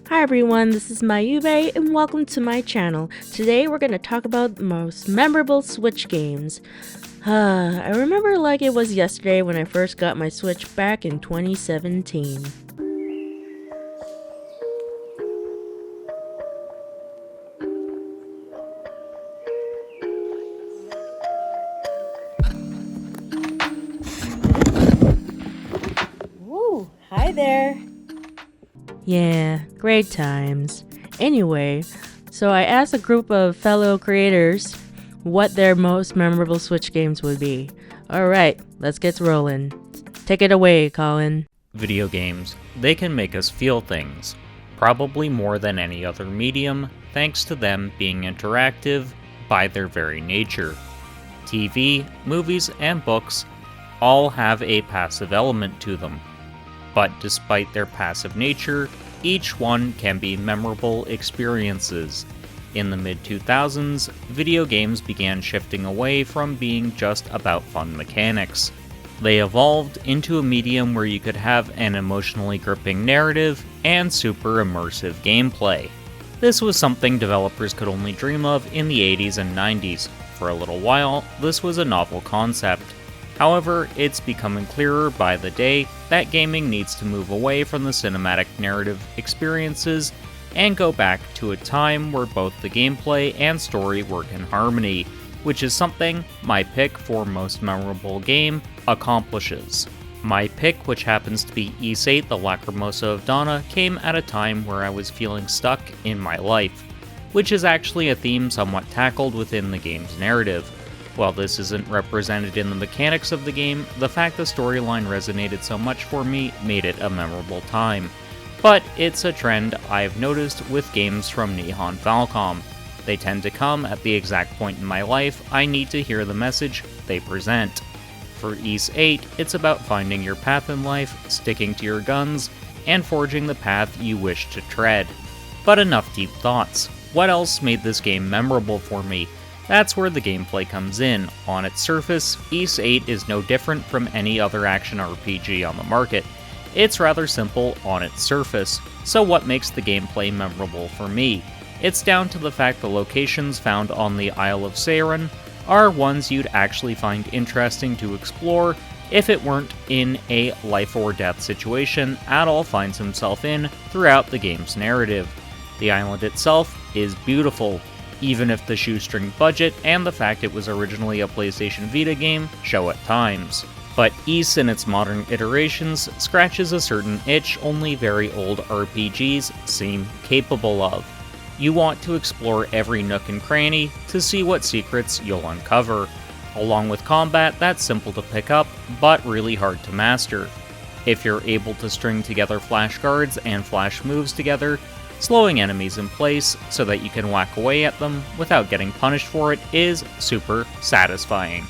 Hi everyone, this is myubae and welcome to my channel. Today we're going to talk about the most memorable Switch games. I remember like it was yesterday when I first got my Switch back in 2017. Woo, hi there. Yeah, great times. Anyway, so I asked a group of fellow creators what their most memorable Switch games would be. Alright, let's get rolling. Take it away, Colin. Video games, they can make us feel things, probably more than any other medium, thanks to them being interactive by their very nature. TV, movies, and books all have a passive element to them. But despite their passive nature, each one can be memorable experiences. In the mid-2000s, video games began shifting away from being just about fun mechanics. They evolved into a medium where you could have an emotionally gripping narrative and super immersive gameplay. This was something developers could only dream of in the 80s and 90s. For a little while, this was a novel concept. However, it's becoming clearer by the day that gaming needs to move away from the cinematic narrative experiences and go back to a time where both the gameplay and story work in harmony, which is something my pick for most memorable game accomplishes. My pick, which happens to be Ys 8 The Lacrimosa of Donna, came at a time where I was feeling stuck in my life, which is actually a theme somewhat tackled within the game's narrative. While this isn't represented in the mechanics of the game, the fact the storyline resonated so much for me made it a memorable time. But it's a trend I've noticed with games from Nihon Falcom. They tend to come at the exact point in my life I need to hear the message they present. For Ys 8, it's about finding your path in life, sticking to your guns, and forging the path you wish to tread. But enough deep thoughts. What else made this game memorable for me? That's where the gameplay comes in. On its surface, Ys 8 is no different from any other action RPG on the market. It's rather simple on its surface, so what makes the gameplay memorable for me? It's down to the fact the locations found on the Isle of Seiren are ones you'd actually find interesting to explore if it weren't in a life or death situation Adol finds himself in throughout the game's narrative. The island itself is beautiful, even if the shoestring budget and the fact it was originally a PlayStation Vita game show at times. But Ys in its modern iterations scratches a certain itch only very old RPGs seem capable of. You want to explore every nook and cranny to see what secrets you'll uncover, along with combat that's simple to pick up, but really hard to master. If you're able to string together flash guards and flash moves together, slowing enemies in place so that you can whack away at them without getting punished for it is super satisfying.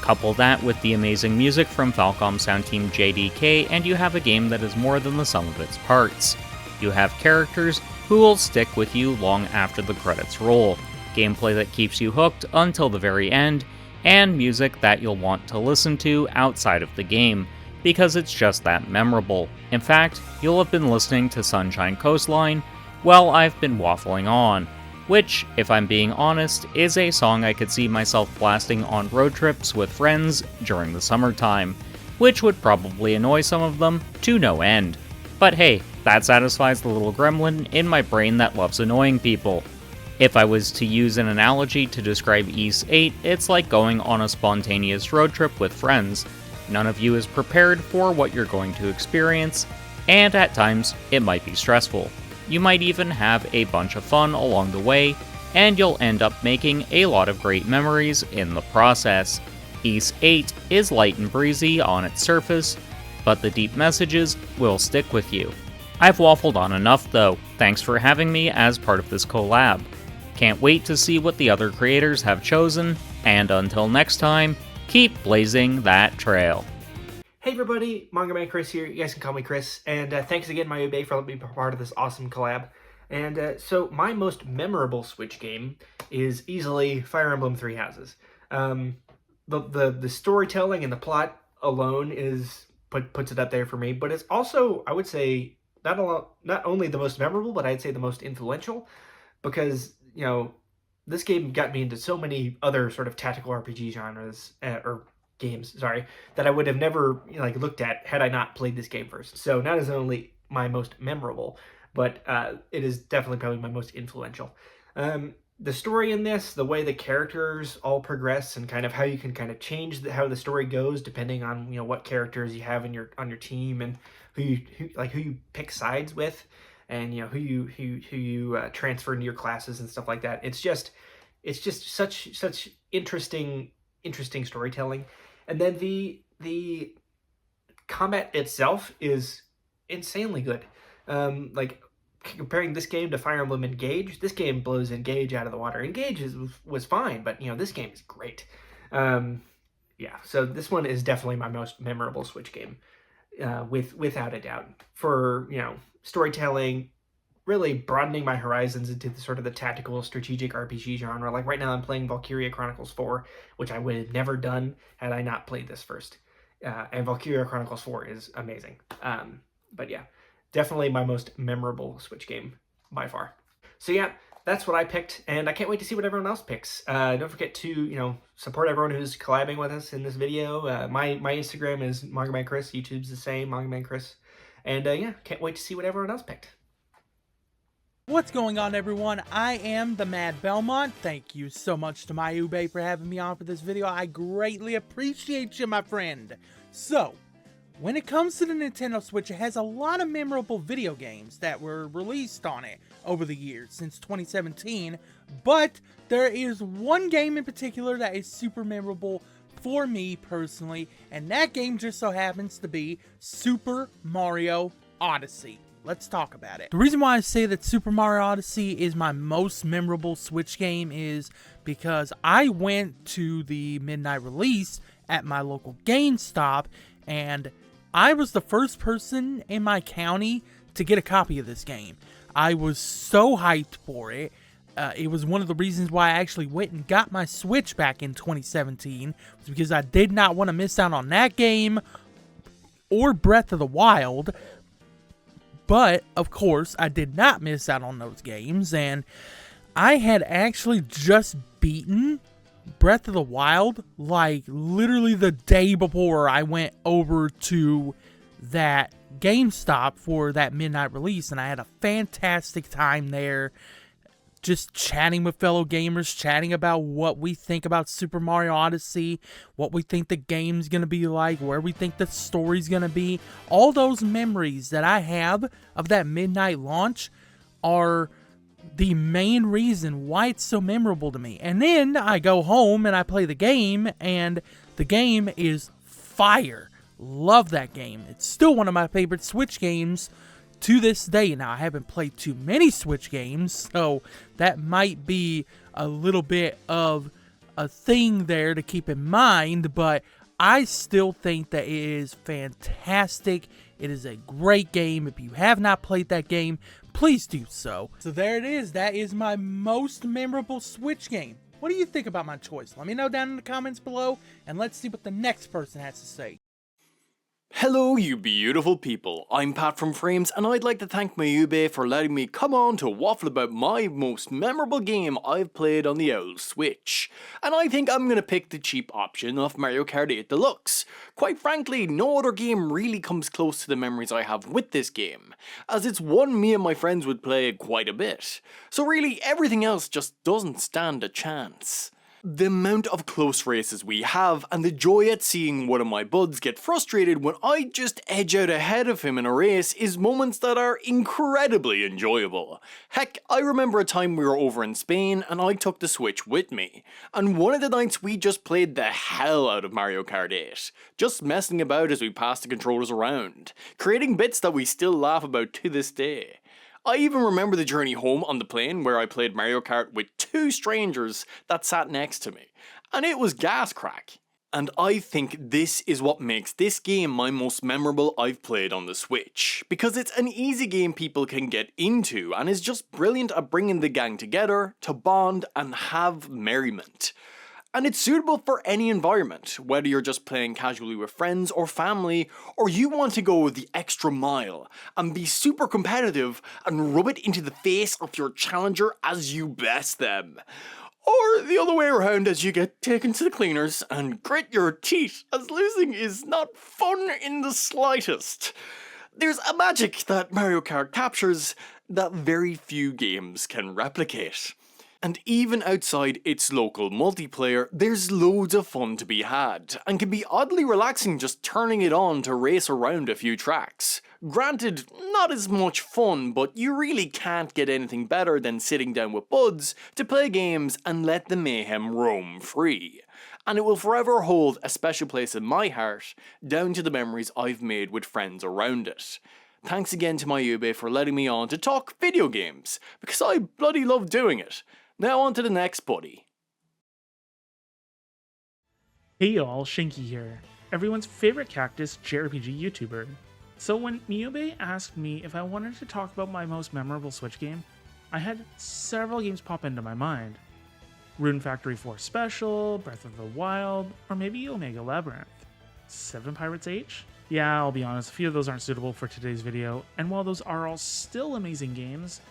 Couple that with the amazing music from Falcom sound team JDK and you have a game that is more than the sum of its parts. You have characters who will stick with you long after the credits roll, gameplay that keeps you hooked until the very end, and music that you'll want to listen to outside of the game, because it's just that memorable. In fact, you'll have been listening to Sunshine Coastline while I've been waffling on, which, if I'm being honest, is a song I could see myself blasting on road trips with friends during the summertime, which would probably annoy some of them to no end. But hey, that satisfies the little gremlin in my brain that loves annoying people. If I was to use an analogy to describe Ys 8, it's like going on a spontaneous road trip with friends. None of you is prepared for what you're going to experience, and at times, it might be stressful. You might even have a bunch of fun along the way, and you'll end up making a lot of great memories in the process. Ys 8 is light and breezy on its surface, but the deep messages will stick with you. I've waffled on enough though, thanks for having me as part of this collab. Can't wait to see what the other creators have chosen, and until next time, keep blazing that trail. Hey everybody, Manga Man Chris here. You guys can call me Chris, and thanks again, myubae, for letting me be part of this awesome collab. And so my most memorable Switch game is easily Fire Emblem Three Houses. The storytelling and the plot alone puts it up there for me, but it's also, I would say, not only the most memorable, but I'd say the most influential, because this game got me into so many other sort of tactical RPG genres or games, sorry, that I would have never looked at had I not played this game first. So not as only my most memorable, but it is definitely probably my most influential. The story in this, the way the characters all progress, and kind of how you can kind of change how the story goes depending on what characters you have on your team, and who you pick sides with, and who you transfer into your classes and stuff like that. It's just such interesting storytelling, and then the combat itself is insanely good. Like, comparing this game to Fire Emblem Engage, this game blows Engage out of the water. Engage was fine, but this game is great. Yeah, so this one is definitely my most memorable Switch game, without a doubt. For storytelling, really broadening my horizons into the tactical strategic RPG genre. Like right now, I'm playing Valkyria Chronicles 4, which I would have never done had I not played this first. And Valkyria Chronicles 4 is amazing. But yeah, definitely my most memorable Switch game by far. So yeah, that's what I picked, and I can't wait to see what everyone else picks. Don't forget to support everyone who's collabing with us in this video. My Instagram is MangaManChris, YouTube's the same, MangaManChris, and yeah, can't wait to see what everyone else picked. What's going on, everyone? I am the Mad Belmont. Thank you so much to myubae for having me on for this video. I greatly appreciate you, my friend. So, when it comes to the Nintendo Switch, it has a lot of memorable video games that were released on it over the years, since 2017, but there is one game in particular that is super memorable for me personally, and that game just so happens to be Super Mario Odyssey. Let's talk about it. The reason why I say that Super Mario Odyssey is my most memorable Switch game is because I went to the midnight release at my local GameStop, and I was the first person in my county to get a copy of this game. I was so hyped for it. It was one of the reasons why I actually went and got my Switch back in 2017, was because I did not want to miss out on that game or Breath of the Wild. But, of course, I did not miss out on those games, and I had actually just beaten Breath of the Wild, like, literally the day before I went over to that GameStop for that midnight release, and I had a fantastic time there, just chatting with fellow gamers, chatting about what we think about Super Mario Odyssey, what we think the game's gonna be like, where we think the story's gonna be. All those memories that I have of that midnight launch are the main reason why it's so memorable to me. And then I go home and I play the game, and the game is fire. Love that game. It's still one of my favorite Switch games to this day. Now, I haven't played too many Switch games, so that might be a little bit of a thing there to keep in mind, but I still think that it is fantastic. It is a great game. If you have not played that game, please do so. So there it is. That is my most memorable Switch game. What do you think about my choice? Let me know down in the comments below, and let's see what the next person has to say. Hello, you beautiful people. I'm Pat from Frames, and I'd like to thank myubae for letting me come on to waffle about my most memorable game I've played on the old Switch. And I think I'm gonna pick the cheap option of Mario Kart 8 Deluxe. Quite frankly, no other game really comes close to the memories I have with this game, as it's one me and my friends would play quite a bit. So really, everything else just doesn't stand a chance. The amount of close races we have, and the joy at seeing one of my buds get frustrated when I just edge out ahead of him in a race is moments that are incredibly enjoyable. Heck, I remember a time we were over in Spain and I took the Switch with me, and one of the nights we just played the hell out of Mario Kart 8, just messing about as we passed the controllers around, creating bits that we still laugh about to this day. I even remember the journey home on the plane where I played Mario Kart with two strangers that sat next to me, and it was gas crack. And I think this is what makes this game my most memorable I've played on the Switch, because it's an easy game people can get into and is just brilliant at bringing the gang together to bond and have merriment. And it's suitable for any environment, whether you're just playing casually with friends or family, or you want to go the extra mile and be super competitive and rub it into the face of your challenger as you best them. Or the other way around as you get taken to the cleaners and grit your teeth as losing is not fun in the slightest. There's a magic that Mario Kart captures that very few games can replicate. And even outside its local multiplayer, there's loads of fun to be had, and can be oddly relaxing just turning it on to race around a few tracks. Granted, not as much fun, but you really can't get anything better than sitting down with buds to play games and let the mayhem roam free. And it will forever hold a special place in my heart, down to the memories I've made with friends around it. Thanks again to myubae for letting me on to talk video games, because I bloody love doing it. Now on to the next buddy. Hey y'all, Shinky here, everyone's favorite cactus JRPG YouTuber. So when myubae asked me if I wanted to talk about my most memorable Switch game, I had several games pop into my mind. Rune Factory 4 Special, Breath of the Wild, or maybe Omega Labyrinth. 7 Pirates H? Yeah, I'll be honest, a few of those aren't suitable for today's video, and while those are all still amazing games,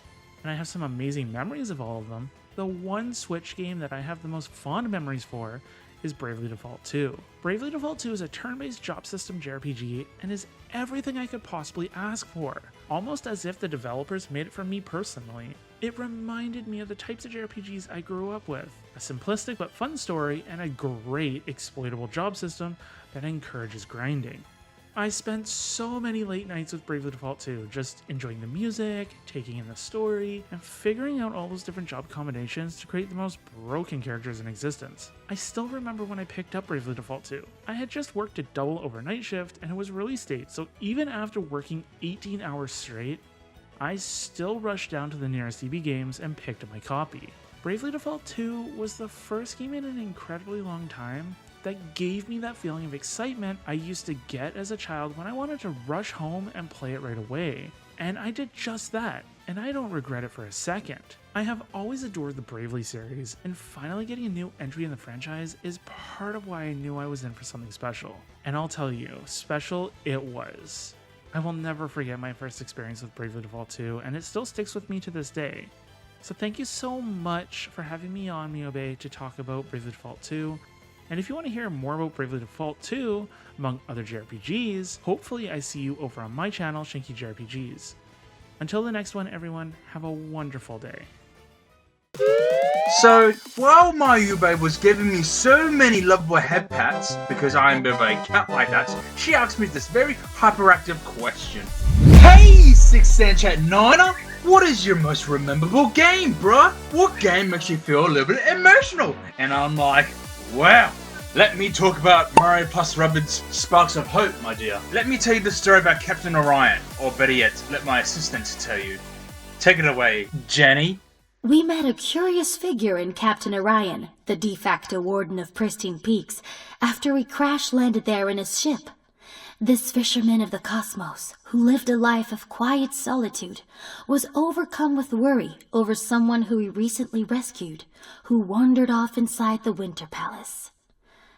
and I have some amazing memories of all of them, the one Switch game that I have the most fond memories for is Bravely Default 2. Bravely Default 2 is a turn-based job system JRPG and is everything I could possibly ask for, almost as if the developers made it for me personally. It reminded me of the types of JRPGs I grew up with, a simplistic but fun story and a great exploitable job system that encourages grinding. I spent so many late nights with Bravely Default 2, just enjoying the music, taking in the story, and figuring out all those different job combinations to create the most broken characters in existence. I still remember when I picked up Bravely Default 2. I had just worked a double overnight shift and it was release date, so even after working 18 hours straight, I still rushed down to the nearest EB Games and picked up my copy. Bravely Default 2 was the first game in an incredibly long time that gave me that feeling of excitement I used to get as a child when I wanted to rush home and play it right away. And I did just that, and I don't regret it for a second. I have always adored the Bravely series, and finally getting a new entry in the franchise is part of why I knew I was in for something special. And I'll tell you, special it was. I will never forget my first experience with Bravely Default 2, and it still sticks with me to this day. So thank you so much for having me on myubae to talk about Bravely Default 2. And if you want to hear more about Bravely Default 2, among other JRPGs, hopefully I see you over on my channel, Shinky JRPGs. Until the next one, everyone, have a wonderful day. So, while myubae was giving me so many lovable head pats, because I'm a bit of a cat like that, she asked me this very hyperactive question. Hey, 6th Stand Chat Niner! What is your most memorable game, bruh? What game makes you feel a little bit emotional? And I'm like, wow, let me talk about Mario plus Rabbids Sparks of Hope, my dear. Let me tell you the story about Captain Orion, or better yet, let my assistant tell you. Take it away, Jenny. We met a curious figure in Captain Orion, the de facto warden of Pristine Peaks, after we crash-landed there in his ship. This fisherman of the cosmos, who lived a life of quiet solitude, was overcome with worry over someone who he recently rescued, who wandered off inside the Winter Palace.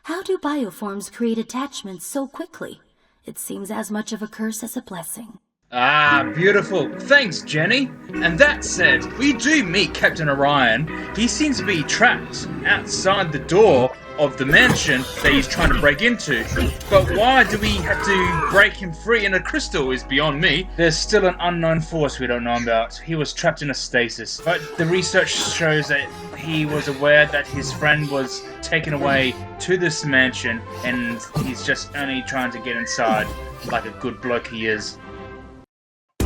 How do bioforms create attachments so quickly? It seems as much of a curse as a blessing. Ah, beautiful. Thanks, Jenny. And that said, we do meet Captain Orion. He seems to be trapped outside the door of the mansion that he's trying to break into. But why do we have to break him free in a crystal is beyond me. There's still an unknown force we don't know about. He was trapped in a stasis. But the research shows that he was aware that his friend was taken away to this mansion and he's just only trying to get inside like a good bloke he is.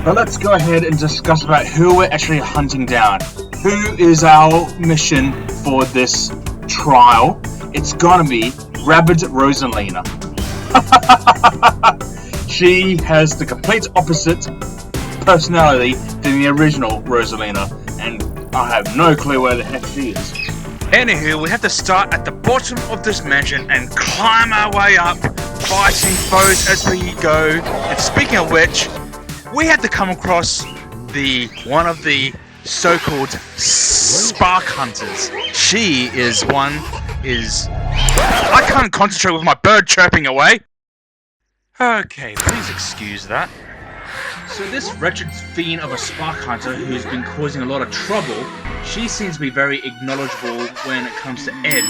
But let's go ahead and discuss about who we're actually hunting down. Who is our mission for this trial? It's gonna be Rabid Rosalina. She has the complete opposite personality than the original Rosalina, and I have no clue where the heck she is. Anywho, we have to start at the bottom of this mansion and climb our way up, fighting foes as we go. And speaking of which, we had to come across one of the so-called Spark Hunters. She is one is... I can't concentrate with my bird chirping away. Okay, please excuse that. So this wretched fiend of a spark hunter who's been causing a lot of trouble, she seems to be very acknowledgeable when it comes to Edge,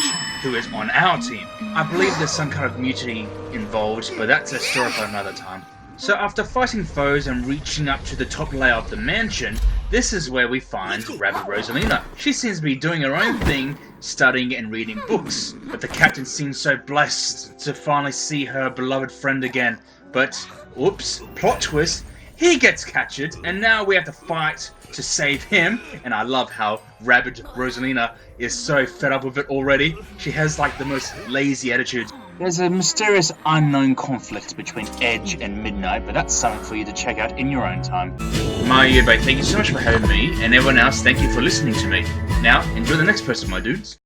who is on our team. I believe there's some kind of mutiny involved, but that's a story for another time. So after fighting foes and reaching up to the top layer of the mansion, this is where we find Rabbit Rosalina. She seems to be doing her own thing, studying and reading books. But the captain seems so blessed to finally see her beloved friend again. But, oops, plot twist, he gets captured, and now we have to fight to save him. And I love how Rabbit Rosalina is so fed up with it already. She has like the most lazy attitude. There's a mysterious unknown conflict between Edge and Midnight, but that's something for you to check out in your own time. myubae, thank you so much for having me, and everyone else, thank you for listening to me. Now, enjoy the next person, my dudes.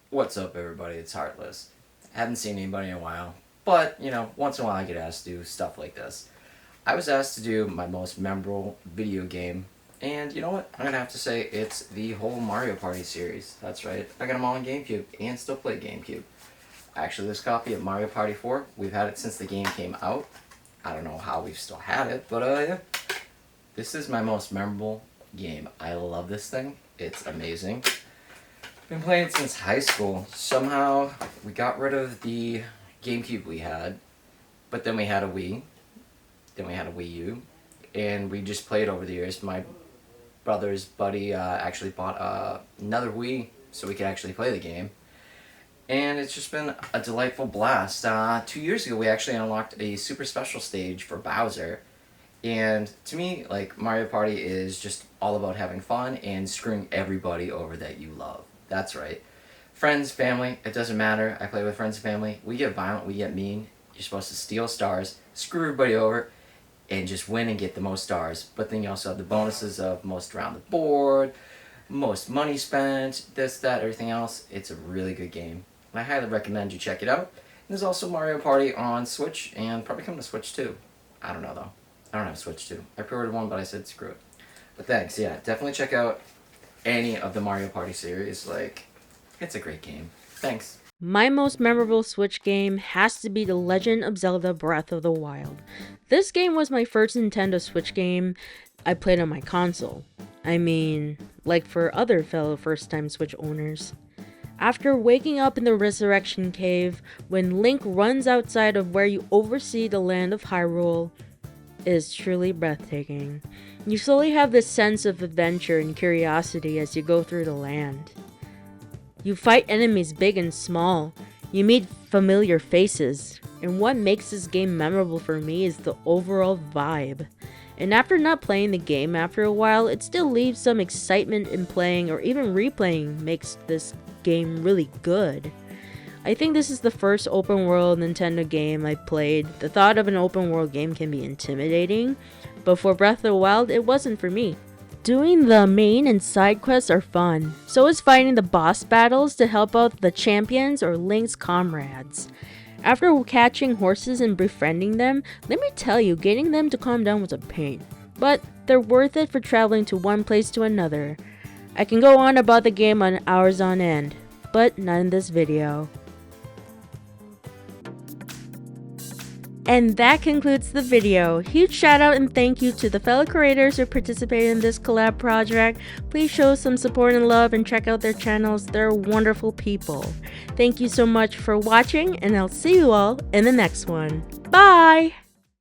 What's up, everybody? It's Hartless. I haven't seen anybody in a while, but, you know, once in a while I get asked to do stuff like this. I was asked to do my most memorable video game, and you know what? I'm gonna have to say it's the whole Mario Party series. That's right. I got them all on GameCube, and still play GameCube. Actually, this copy of Mario Party 4, we've had it since the game came out. I don't know how we've still had it, but yeah. This is my most memorable game. I love this thing. It's amazing. Been playing it since high school. Somehow, we got rid of the GameCube we had, but then we had a Wii. Then we had a Wii U, and we just played over the years. My brother's buddy actually bought another Wii so we could actually play the game. And it's just been a delightful blast. 2 years ago, we actually unlocked a super special stage for Bowser. And to me, like, Mario Party is just all about having fun and screwing everybody over that you love. That's right. Friends, family, it doesn't matter. I play with friends and family. We get violent, we get mean. You're supposed to steal stars, screw everybody over, and just win and get the most stars. But then you also have the bonuses of most around the board, most money spent, this, that, everything else. It's a really good game. I highly recommend you check it out. There's also Mario Party on Switch, and probably coming to Switch 2. I don't know, though. I don't have Switch 2. I pre-ordered one, but I said screw it. But thanks, yeah. Definitely check out any of the Mario Party series. Like, it's a great game. Thanks. My most memorable Switch game has to be The Legend of Zelda Breath of the Wild. This game was my first Nintendo Switch game I played on my console. I mean, like for other fellow first-time Switch owners. After waking up in the Resurrection Cave, when Link runs outside of where you oversee the land of Hyrule, it is truly breathtaking. You slowly have this sense of adventure and curiosity as you go through the land. You fight enemies big and small, you meet familiar faces, and what makes this game memorable for me is the overall vibe. And after not playing the game after a while, it still leaves some excitement in playing, or even replaying makes this game really good. I think this is the first open world Nintendo game I played. The thought of an open world game can be intimidating, but for Breath of the Wild, it wasn't for me. Doing the main and side quests are fun, so is fighting the boss battles to help out the champions or Link's comrades. After catching horses and befriending them, let me tell you, getting them to calm down was a pain. But they're worth it for traveling to one place to another. I can go on about the game on hours on end, but not in this video. And that concludes the video. Huge shout out and thank you to the fellow creators who participated in this collab project. Please show some support and love and check out their channels. They're wonderful people. Thank you so much for watching, and I'll see you all in the next one. Bye!